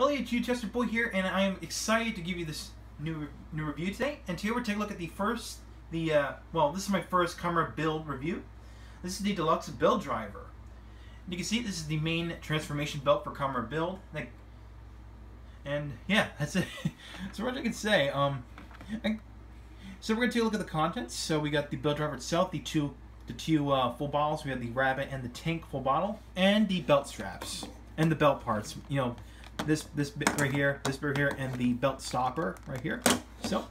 Hello YouTube, Chester Boy here, and I am excited to give you this new review today. And today we're taking a look at this is my first Kamen build review. This is the deluxe build driver. You can see this is the main transformation belt for Kamen build. And yeah, that's it. So what I can say. So we're gonna take a look at the contents. So we got the build driver itself, the two full bottles. We have the Rabbit and the Tank full bottle, and the belt straps and the belt parts. You know, this bit right here, this bit right here, and the belt stopper right here. So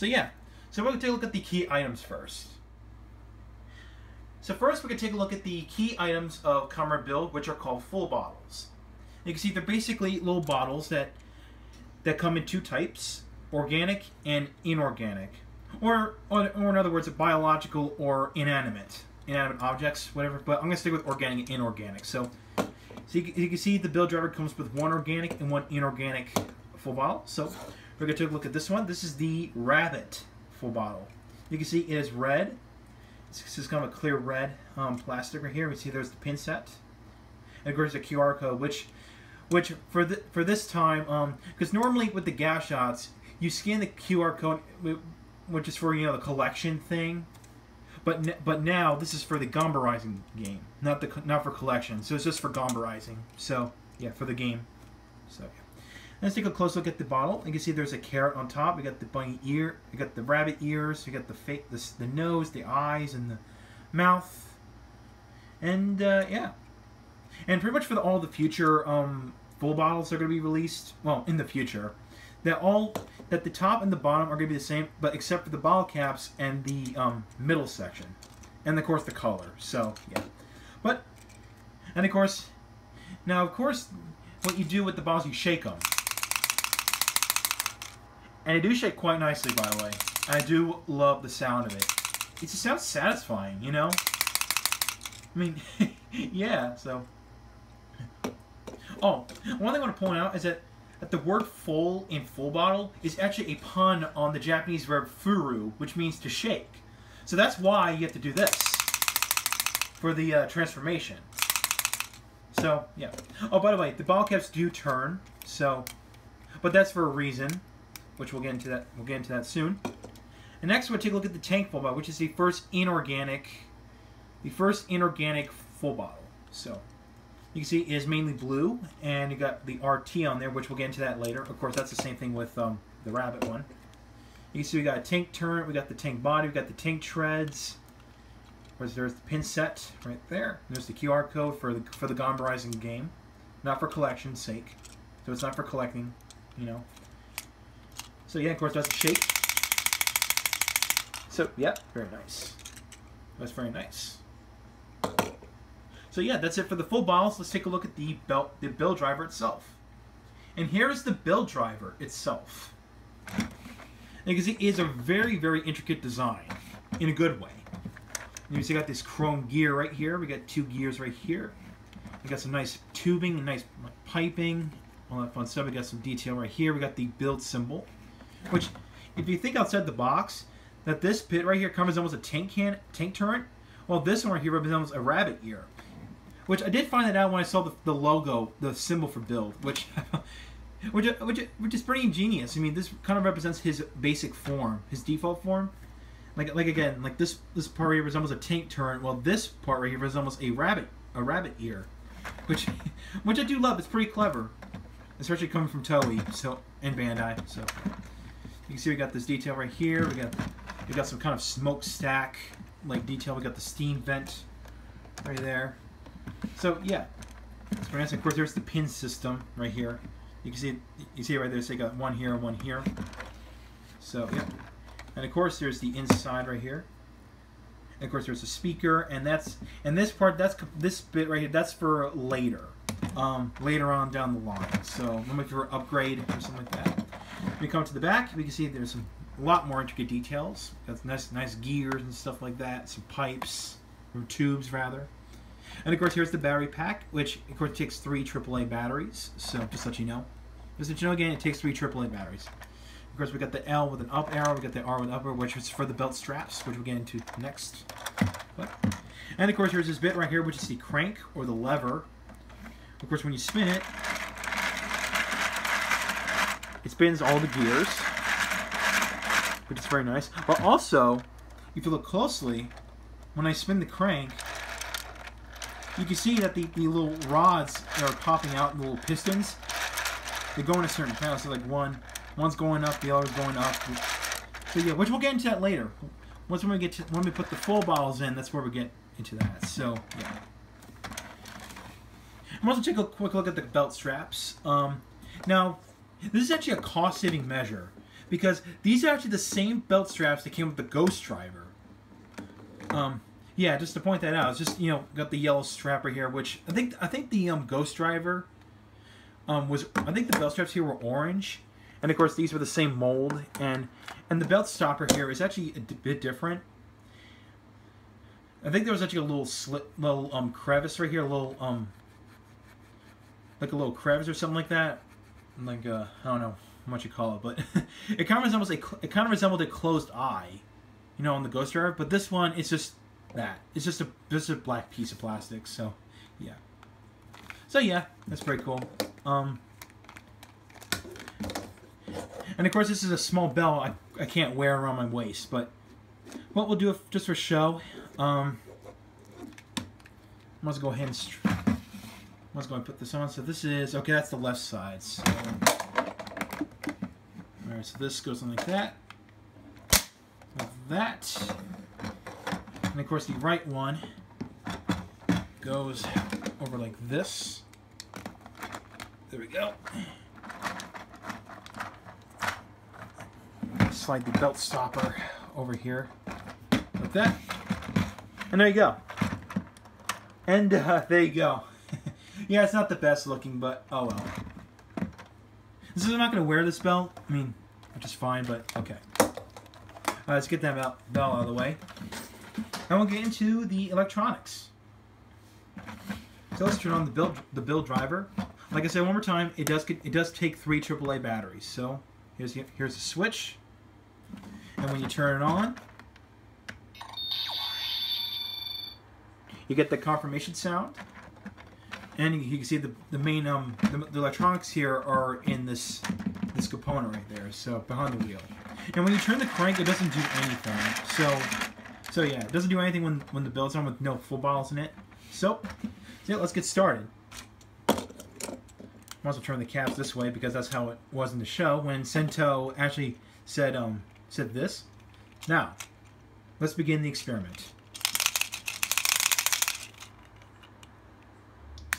yeah. So we're gonna take a look at the key items first. So first, we're gonna take a look at the key items of Kamen build, which are called full bottles. You can see they're basically little bottles that come in two types: organic and inorganic, or in other words, biological or inanimate objects, whatever. But I'm gonna stick with organic and inorganic. So you can see the build driver comes with one organic and one inorganic full bottle. So we're gonna take a look at this one. This is the Rabbit full bottle. You can see it is red. It's just kind of a clear red plastic right here. We see there's the pin set, and of course the QR code, which for this time, because normally with the gas shots you scan the QR code, which is for the collection thing, but now this is for the gombarizing game, not for collection. So it's just for gombarizing. So yeah, for the game. So yeah. Let's take a close look at the bottle. You can see there's a carrot on top. We got the bunny ear. We got the rabbit ears. We got the nose, the eyes, and the mouth. And yeah. And pretty much for all the future full bottles that are going to be released, well, in the future, that the top and the bottom are going to be the same, but except for the bottle caps and the middle section, and of course the color. So yeah. And of course, what you do with the bottles, you shake them. And they do shake quite nicely, by the way. I do love the sound of it. It just sounds satisfying, you know? I mean, yeah, so. Oh, one thing I want to point out is that the word full in full bottle is actually a pun on the Japanese verb furu, which means to shake. So that's why you have to do this for the transformation. So, yeah. Oh, by the way, the bottle caps do turn, so, but that's for a reason, which we'll get into that. We'll get into that soon. And next, we'll take a look at the Tank full bottle, which is the first inorganic full bottle. So you can see it is mainly blue, and you got the RT on there, which we'll get into that later. Of course, that's the same thing with the Rabbit one. You can see we got a tank turret, we got the tank body, we got the tank treads. There's the pin set right there. There's the QR code for the gombarizing game, not for collection's sake. So it's not for collecting, you know. So yeah, of course, that's a shake. So yeah, very nice. That's very nice. So yeah, that's it for the full bottles. Let's take a look at the build driver itself. And here is the build driver itself. And you can see it is a very, very intricate design in a good way. And you see, got this chrome gear right here. We got two gears right here. We got some nice tubing and nice piping, all that fun stuff. We got some detail right here. We got the build symbol, which, if you think outside the box, that this bit right here comes almost a tank turret. Well, this one right here represents a rabbit ear, which I did find that out when I saw the logo, the symbol for build, which is pretty ingenious. I mean, this kind of represents his basic form, his default form. Like again, like this part right here resembles a tank turret, while this part right here resembles a rabbit ear, which I do love. It's pretty clever, especially coming from Toei and Bandai. So you can see we got this detail right here. We got some kind of smokestack like detail. We got the steam vent right there. So yeah, it's very nice. Of course, there's the pin system right here. You can see it right there. So you got one here and one here. So yeah. And of course, there's the inside right here. And of course, there's a speaker, and this bit right here. That's for later, later on down the line. So maybe for an upgrade or something like that. When we come to the back, we can see there's a lot more intricate details. Got nice gears and stuff like that. Some pipes, or tubes rather. And of course, here's the battery pack, which of course takes 3 AAA batteries. So just to let you know, again, it takes 3 AAA batteries. Of course, we got the L with an up arrow, we got the R with an up arrow, which is for the belt straps, which we'll get into next. And of course, here's this bit right here, which is the crank or the lever. Of course, when you spin it, it spins all the gears, which is very nice. But also, if you look closely, when I spin the crank, you can see that the little rods that are popping out, the little pistons, they go in a certain path. So like one's going up, the other's going up. So yeah, which we'll get into that later. Once when we put the full bottles in, that's where we get into that. So yeah. I'm also take a quick look at the belt straps. Now, this is actually a cost-saving measure because these are actually the same belt straps that came with the Ghost Driver. Yeah, just to point that out, it's just, you know, got the yellow strap right here, which I think the Ghost Driver I think the belt straps here were orange, and of course these were the same mold, and the belt stopper here is actually a bit different. I think there was actually a little crevice right here, a little like a little crevice or something like that. Like I don't know what you call it, but it kind of resembled a closed eye, you know, on the Ghost Driver. But this one, it's just that. It's just a black piece of plastic. So yeah. So yeah, that's pretty cool. And of course, this is a small belt I can't wear around my waist, but what we'll do just for show, let's go ahead and let's go and put this on. So this is okay. That's the left side. So, all right. So this goes on like that, like that, and of course the right one goes over like this. There we go. Slide the belt stopper over here like that, and there you go. And there you go. Yeah, it's not the best looking, but oh well. This is, I'm not going to wear this belt. I mean, which is fine, but okay. Let's get that belt out of the way. Now we'll get into the electronics. So let's turn on the build driver. Like I said one more time, it does take 3 AAA batteries. So here's the switch, and when you turn it on, you get the confirmation sound. And you can see the main the electronics here are in this component right there, so behind the wheel. And when you turn the crank, it doesn't do anything. So yeah, it doesn't do anything when the belt's on with no full bottles in it. So yeah, let's get started. I'm also turn the caps this way because that's how it was in the show when Sento actually said this. Now, let's begin the experiment.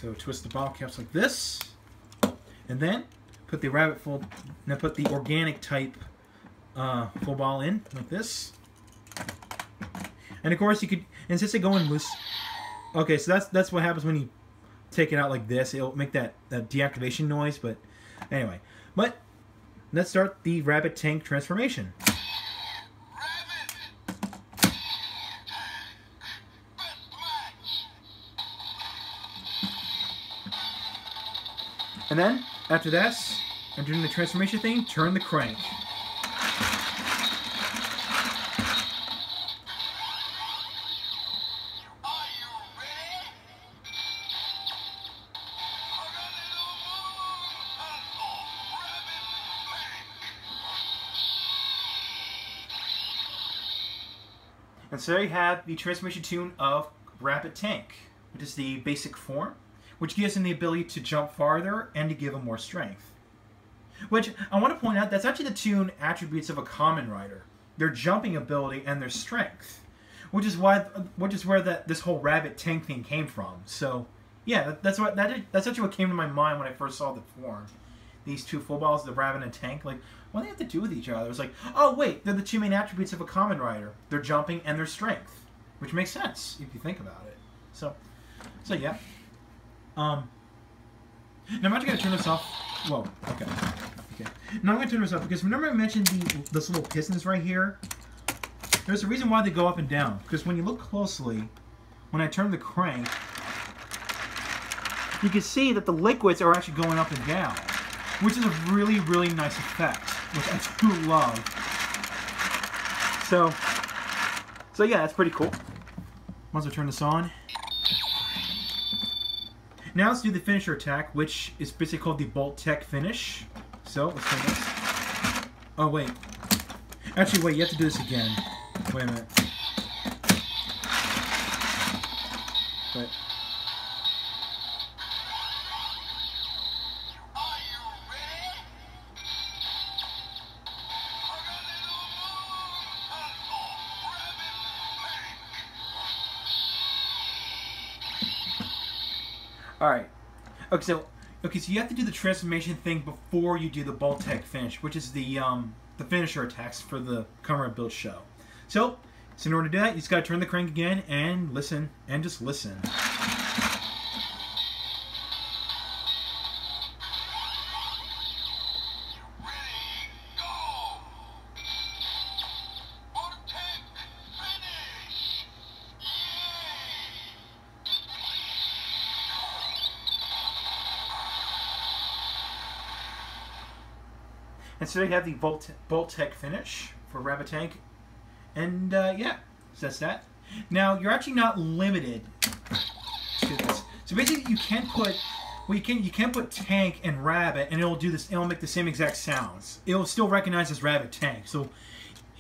So twist the bottle caps like this, and then put the put the organic type full bottle in like this. And of course you could, and since they go in loose, okay, so that's what happens when you take it out like this. It'll make that deactivation noise. But anyway, let's start the RabbitTank transformation. And then, after that, and doing the transformation thing, turn the crank. And so there you have the transformation tune of RabbitTank, which is the basic form, which gives him the ability to jump farther and to give him more strength. Which, I want to point out, that's actually the tune attributes of a Kamen Rider. Their jumping ability and their strength. Which is where this whole RabbitTank thing came from. So, yeah, that's actually what came to my mind when I first saw the form. These two full balls, the Rabbit and Tank, like, what do they have to do with each other? It was like, oh wait, they're the two main attributes of a Kamen Rider. Their jumping and their strength. Which makes sense, if you think about it. So yeah. Now I'm actually going to turn this off. Whoa, okay. Now I'm going to turn this off because remember I mentioned this little pistons right here? There's a reason why they go up and down. Because when you look closely, when I turn the crank, you can see that the liquids are actually going up and down. Which is a really, really nice effect. Which I do love. So yeah, that's pretty cool. Once I turn this on. Now let's do the finisher attack, which is basically called the Bolt Tech finish. So, let's do this. Oh, wait. Actually, wait, you have to do this again. Wait a minute. Wait. Alright. Okay, so you have to do the transformation thing before you do the Voltec finish, which is the finisher attacks for the Kamen build show. So in order to do that, you just gotta turn the crank again and listen, and just listen. And so you have the Voltec finish for RabbitTank. And yeah, so that's that. Now you're actually not limited to this. So basically you can put you can put Tank and Rabbit and it'll do this, it'll make the same exact sounds. It'll still recognize as RabbitTank. So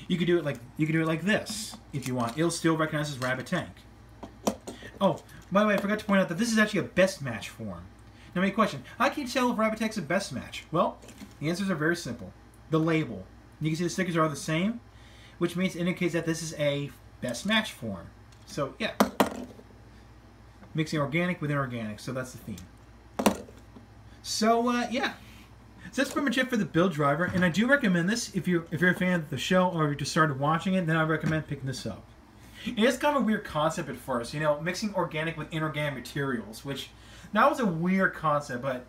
you could do it like this if you want. It'll still recognize as RabbitTank. Oh, by the way, I forgot to point out that this is actually a best match form. Now, my question, how can you tell if RabbitTank's a best match? Well, the answers are very simple. The label. You can see the stickers are all the same, which means it indicates that this is a best match form. So, yeah. Mixing organic with inorganic, so that's the theme. So, yeah. So that's pretty much it for the build driver, and I do recommend this if you're a fan of the show or you just started watching it, then I recommend picking this up. It is kind of a weird concept at first, you know, mixing organic with inorganic materials, which that was a weird concept, but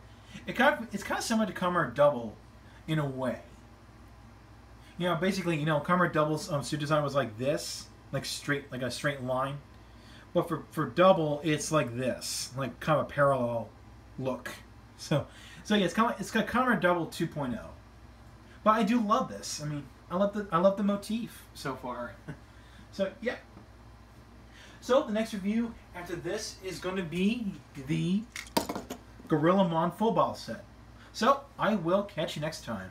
it's kind of similar to Kamen Double in a way. You know, basically, you know, Kamen Double's suit design was like this, like a straight line, but for Double, it's like this, like kind of a parallel look. So yeah, it's got Kamen Double 2.0. But I do love this. I mean, I love the motif so far. So yeah. So the next review after this is going to be the Gorillamon Full Ball set. So I will catch you next time.